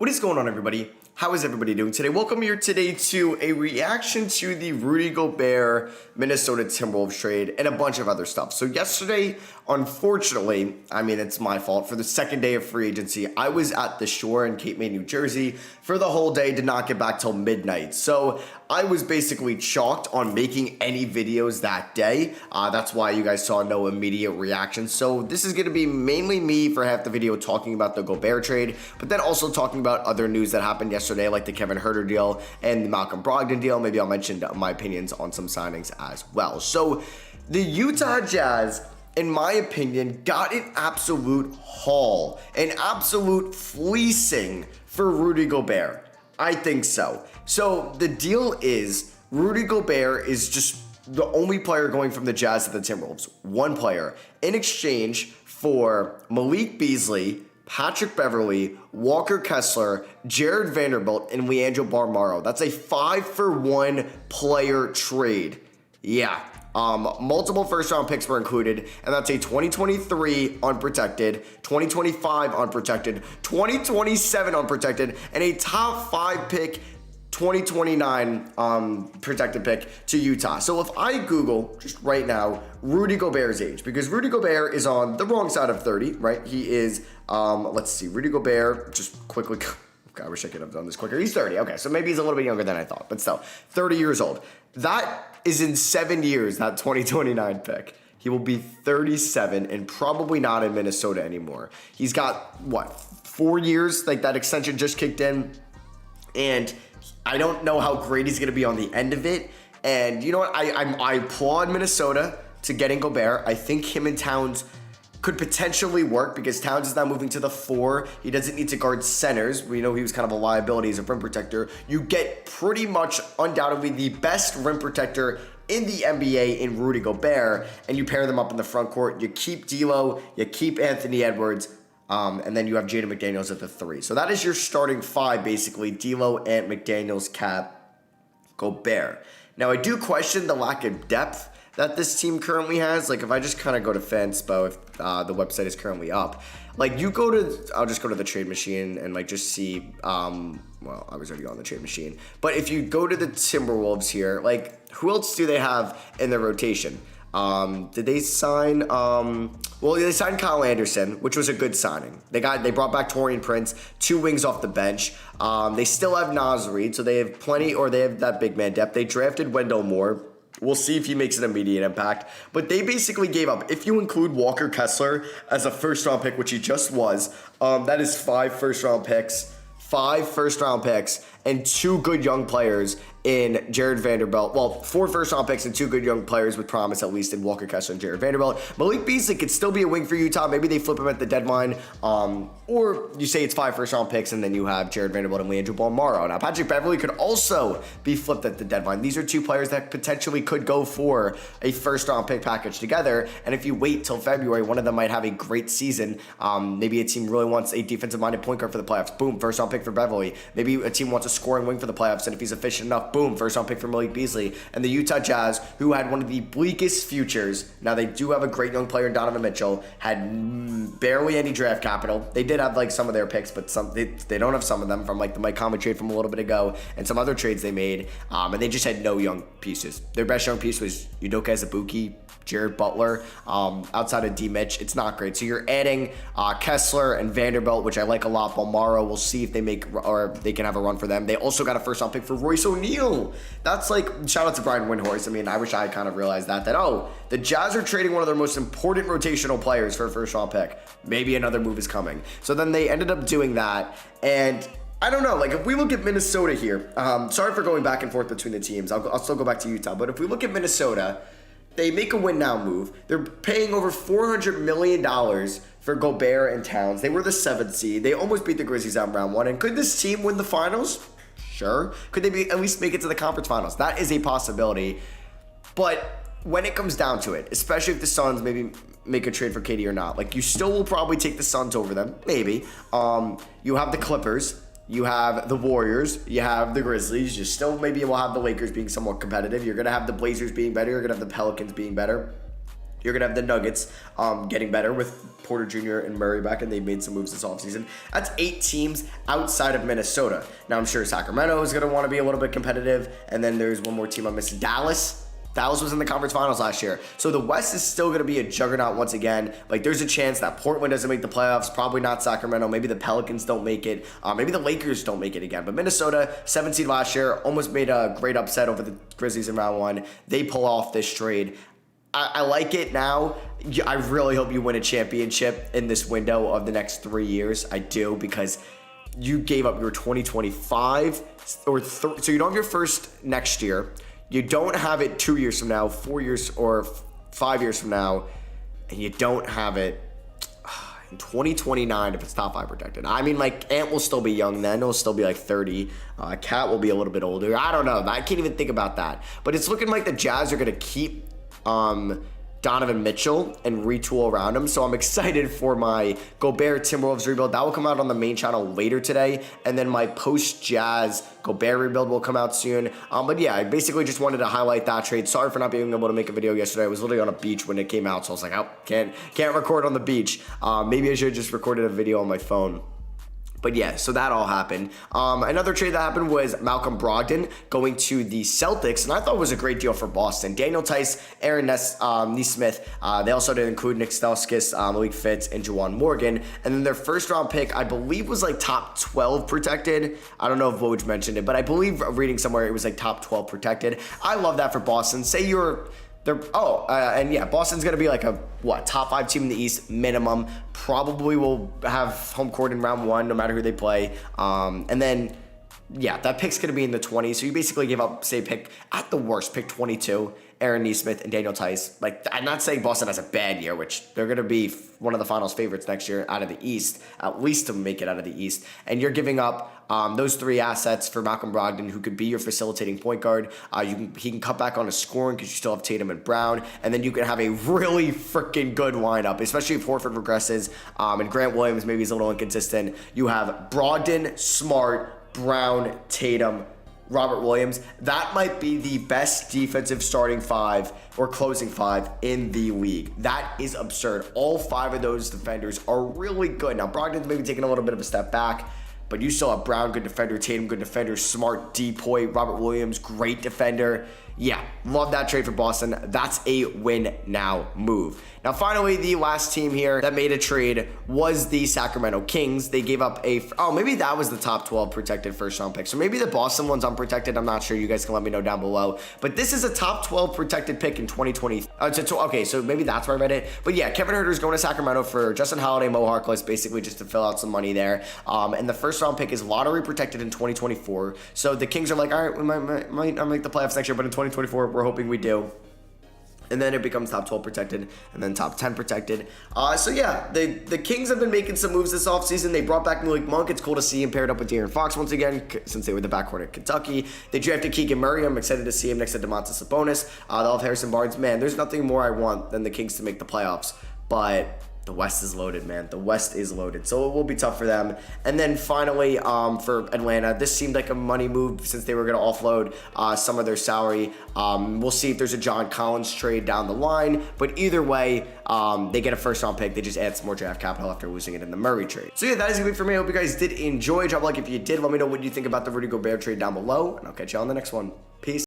What is going on, everybody? How is everybody doing today? Welcome here today to a reaction to the Rudy Gobert Minnesota Timberwolves trade and a bunch of other stuff. So yesterday, unfortunately, it's my fault, for the second day of free agency, I was at the shore in Cape May, New Jersey for the whole day, did not get back till midnight. So I was basically chalked on making any videos that day. That's why you guys saw no immediate reaction. So this is going to be mainly me for half the video talking about the Gobert trade, but then also talking about other news that happened yesterday, like the Kevin Huerter deal and the Malcolm Brogdon deal. Maybe I'll mention my opinions on some signings as well. So the Utah Jazz, in my opinion, got an absolute haul, an absolute fleecing for Rudy Gobert. I think so. So the deal is Rudy Gobert is just the only player going from the Jazz to the Timberwolves. One player in exchange for Malik Beasley, Patrick Beverley, Walker Kessler, Jared Vanderbilt, and Leandro Barmaro. That's a 5-for-1 player trade. Yeah. Multiple first-round picks were included, and that's a 2023 unprotected, 2025 unprotected, 2027 unprotected, and a top 5 pick 2029 protected pick to Utah. So if I Google just right now Rudy Gobert's age, because Rudy Gobert is on the wrong side of 30, right? He is, let's see, Rudy Gobert, just quickly, I wish I could have done this quicker. He's 30. Okay, so maybe he's a little bit younger than I thought, but still, 30 years old. That is in 7 years, that 2029 pick. He will be 37 and probably not in Minnesota anymore. He's got, what, 4 years? Like, that extension just kicked in, and I don't know how great he's going to be on the end of it. And you know what? I applaud Minnesota to getting Gobert. I think him and Towns could potentially work because Towns is now moving to the 4. He doesn't need to guard centers. We know he was kind of a liability as a rim protector. You get pretty much undoubtedly the best rim protector in the NBA in Rudy Gobert, and you pair them up in the front court. You keep D'Lo, you keep Anthony Edwards, and then you have Jaden McDaniels at the 3. So that is your starting 5, basically. D'Lo, Ant, McDaniels, Cap, Gobert. Now, I do question the lack of depth that this team currently has. Like, if I just kind of go to Fanspo, if the website is currently up, like, you go to, I'll just go to the trade machine and, like, just see, well, I was already on the trade machine. But if you go to the Timberwolves here, like, who else do they have in their rotation? Did they sign, well, they signed Kyle Anderson, which was a good signing. They brought back Taurean Prince, 2 wings off the bench. They still have Naz Reid, so they have plenty, or they have that big man depth. They drafted Wendell Moore. We'll see if he makes an immediate impact. But they basically gave up, if you include Walker Kessler as a first-round pick, which he just was, that is 5 first-round picks. 5 first-round picks and 2 good young players in Jared Vanderbilt. Well, 4 first-round picks and 2 good young players with promise, at least, in Walker Kessler and Jared Vanderbilt. Malik Beasley could still be a wing for Utah. Maybe they flip him at the deadline. Or you say it's 5 first-round picks, and then you have Jared Vanderbilt and Leandro Barmaro. Now, Patrick Beverley could also be flipped at the deadline. These are 2 players that potentially could go for a first-round pick package together. And if you wait till February, one of them might have a great season. Maybe a team really wants a defensive-minded point guard for the playoffs. Boom, first-round pick for Beverley. Maybe a team wants a scoring wing for the playoffs, and if he's efficient enough, boom, first-round pick for Malik Beasley. And the Utah Jazz, who had one of the bleakest futures, now they do have a great young player in Donovan Mitchell, had barely any draft capital. They did have, like, some of their picks, but they don't have some of them from, like, the Mike Conley trade from a little bit ago and some other trades they made, and they just had no young pieces. Their best young piece was Udoka Azubuike, Jared Butler. Outside of D. Mitch, it's not great. So you're adding Kessler and Vanderbilt, which I like a lot. Balmaro, we'll see if they make, or they can have a run for them. They also got a first-round pick for Royce O'Neal. That's like, shout out to Brian Windhorst. I wish I kind of realized that, oh, the Jazz are trading one of their most important rotational players for a first-round pick. Maybe another move is coming. So then they ended up doing that, and I don't know, like, if we look at Minnesota here, sorry for going back and forth between the teams. I'll still go back to Utah, but if we look at Minnesota, they make a win now move. They're paying over $400 million for Gobert and Towns. They were the 7th seed. They almost beat the Grizzlies out in round 1. And could this team win the finals? Sure. Could they at least make it to the conference finals? That is a possibility. But when it comes down to it, especially if the Suns maybe make a trade for KD or not, like, you still will probably take the Suns over them. Maybe. You have the Clippers. You have the Warriors, you have the Grizzlies, you still maybe will have the Lakers being somewhat competitive. You're going to have the Blazers being better. You're going to have the Pelicans being better. You're going to have the Nuggets getting better with Porter Jr. and Murray back, and they made some moves this offseason. That's 8 teams outside of Minnesota. Now, I'm sure Sacramento is going to want to be a little bit competitive, and then there's one more team I'm missing, Dallas. Dallas was in the conference finals last year. So the West is still going to be a juggernaut once again. Like, there's a chance that Portland doesn't make the playoffs. Probably not Sacramento. Maybe the Pelicans don't make it. Maybe the Lakers don't make it again. But Minnesota, 7 seed last year, almost made a great upset over the Grizzlies in round 1. They pull off this trade. I like it now. I really hope you win a championship in this window of the next 3 years. I do, because you gave up your 2025 so you don't have your first next year. You don't have it 2 years from now, 4 years or 5 years from now, and you don't have it in 2029 if it's top 5 protected. I mean, like, Ant will still be young then. He'll still be like 30. Cat will be a little bit older. I don't know. I can't even think about that. But it's looking like the Jazz are going to keep Donovan Mitchell and retool around him. So I'm excited for my Gobert Timberwolves rebuild. That will come out on the main channel later today. And then my post-Jazz Gobert rebuild will come out soon. But yeah, I basically just wanted to highlight that trade. Sorry for not being able to make a video yesterday. I was literally on a beach when it came out. So I was like, oh, can't record on the beach. Maybe I should have just recorded a video on my phone. But yeah, so that all happened. Another trade that happened was Malcolm Brogdon going to the Celtics, and I thought it was a great deal for Boston. Daniel Tice, Aaron Nesmith, they also did include Nick Stauskas, Malik Fitz, and Juwan Morgan. And then their first round pick, I believe, was like top 12 protected. I don't know if Woj mentioned it, but I believe reading somewhere it was like top 12 protected. I love that for Boston. Say you're... and yeah, Boston's going to be like a, top 5 team in the East minimum. Probably will have home court in round 1, no matter who they play. And then, yeah, that pick's going to be in the 20s. So you basically give up, say, at the worst, pick 22, Aaron Nesmith and Daniel Tice. Like, I'm not saying Boston has a bad year, which they're going to be one of the finals favorites next year out of the East, at least to make it out of the East. And you're giving up those 3 assets for Malcolm Brogdon, who could be your facilitating point guard. He can cut back on his scoring because you still have Tatum and Brown. And then you can have a really freaking good lineup, especially if Horford regresses and Grant Williams maybe is a little inconsistent. You have Brogdon, Smart, Brown, Tatum, Robert Williams. That might be the best defensive starting 5 or closing 5 in the league. That is absurd. All 5 of those defenders are really good. Now, Brogdon's maybe taking a little bit of a step back, but you still have Brown, good defender, Tatum, good defender, Smart, D-Point, Robert Williams, great defender. Yeah, love that trade for Boston. That's a win now move. Now, finally, the last team here that made a trade was the Sacramento Kings. They gave up maybe that was the top 12 protected first round pick. So maybe the Boston one's unprotected. I'm not sure. You guys can let me know down below. But this is a top 12 protected pick in 2020. Okay, so maybe that's where I read it. But yeah, Kevin Huerter's going to Sacramento for Justin Holiday, Mo Harkless, basically just to fill out some money there. And the first round pick is lottery protected in 2024. So the Kings are like, all right, we might not make the playoffs next year, but in 2024, we're hoping we do. And then it becomes top 12 protected, and then top 10 protected. So yeah, the Kings have been making some moves this offseason. They brought back Malik Monk. It's cool to see him paired up with De'Aaron Fox once again, since they were the backcourt at Kentucky. They drafted Keegan Murray. I'm excited to see him next to Domantas Sabonis. They'll have Harrison Barnes. Man, there's nothing more I want than the Kings to make the playoffs. But the West is loaded, man. The West is loaded. So it will be tough for them. And then finally, for Atlanta, this seemed like a money move since they were going to offload some of their salary. We'll see if there's a John Collins trade down the line. But either way, they get a first-round pick. They just add some more draft capital after losing it in the Murray trade. So yeah, that is going to be it for me. I hope you guys did enjoy. Drop a like if you did. Let me know what you think about the Rudy Gobert trade down below. And I'll catch you on the next one. Peace.